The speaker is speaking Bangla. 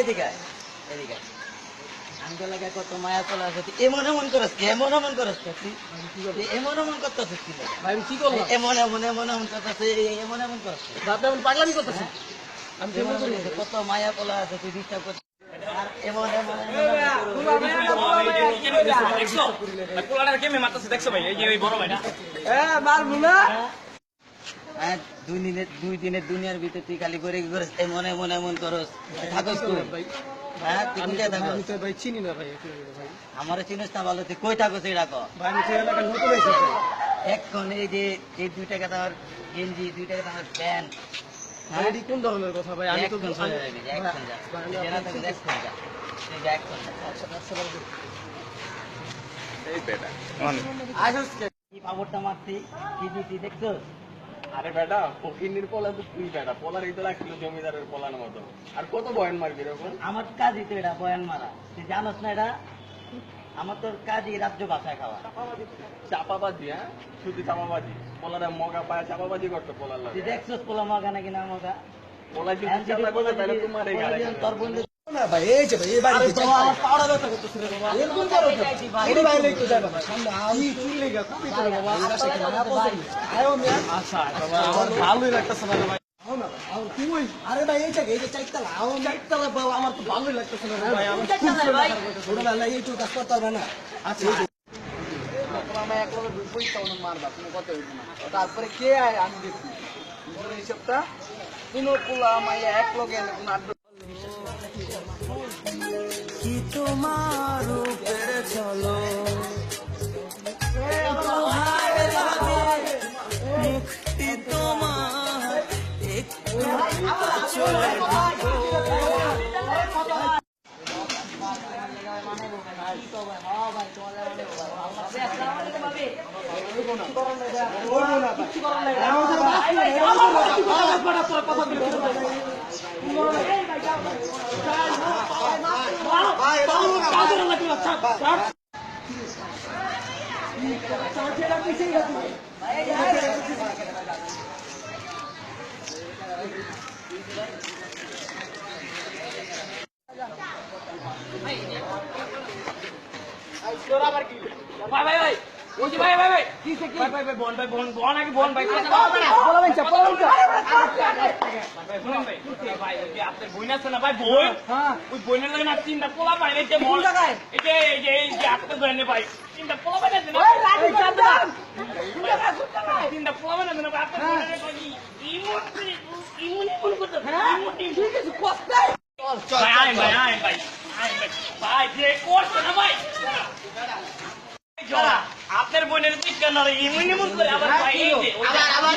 এদিকে এদিকে আঙ্গুল লাগে কত মায়া তোলা আছে এমন এমন করস এমন এমন করস এমন এমন করতেছিস ভাই আমি কি করলাম? এমন এমন এমন এমন করতেছে এমন এমন করস রাতে আমি পাগলামি করতেছি। আমি কেমন করি? কত মায়া তোলা আছে তুই ডিস্টার্ব করছিস আর এমন এমন দুই দিনের দুনিয়ার ভিতরে তুই খালি করে কি করিস এমন এমন এমন করস থাকস তুই হ্যাঁ তুই কোথায় থাকস আমি তো ভাই চিনি না ভাই। ভাই আমার চিনিস না ভালো তুই কই থাকস এই রাখো ভাই আমি তো এলাকার নতুন এসেছি। এখন এই যে এই 2 টাকা তোমার গেঞ্জি 2 টাকা তোমার প্যান্ট ভাই এটি কোন ধরনের কথা ভাই? আমি তো কি পাপড়টা মারছি কি দিছি দেখছো আরে বেটা ফকিন্নির পোলা তো তুই বেটা পোলার এই তো রাখছিল জমিদারের পোলার মতো আর কত বয়ান মারবি এরকম আমার কাজই তো এটা বয়ান মারা তুই জানোস না এটা আমার তোর কাজই রাজ্য বাসায় খাওয়া চাপাবাজি হ্যাঁ শুধু চাপাবাজি পোলারে মগা পায় চাপাবাজি করতো পোলার তুই লাগে দেখছোস পোলা মগা নাকি না মগা পোলা যদি চাপা করতে তাহলে তোমার এই গাড়ি তোর বন্ধু না ভাই এই যে ভাই এই বাড়ি আমার পাওড়া ব্যথা করতেছে রে বাবা এরকম করো তো। এই বাইরে একটু যাই বাবা সামনে আমি চুল লেগে কপি করে বাবা এটা সে না পছন্দ আয়ো মিয়া আচ্ছা বাবা আমার ভালোই লাগতেছে না ভাই আও না আও তুই আরে ভাই এই জায়গা এই যে চাইতালা আও চাইতালা বাবা আমার তো ভালোই লাগতেছে না ভাই আমার খুব ভাই ছোটবেলায় এই চুল কাজ করতে পারবে না আচ্ছা আমরা এক লগে দুই পয়সা অনু মারবা কোনো কথা হইব না তারপরে কে আয় আমি দেখি এই হিসাবটা কোনো পোলা মাইয়া এক লগে এনে কোনো আড্ডা কি তোমার উপরে চলো মুক্তি তোমার একটু চলে আপনার বোনের দিকে না ইমন ইমন করে আবার ভাই এই যে আবার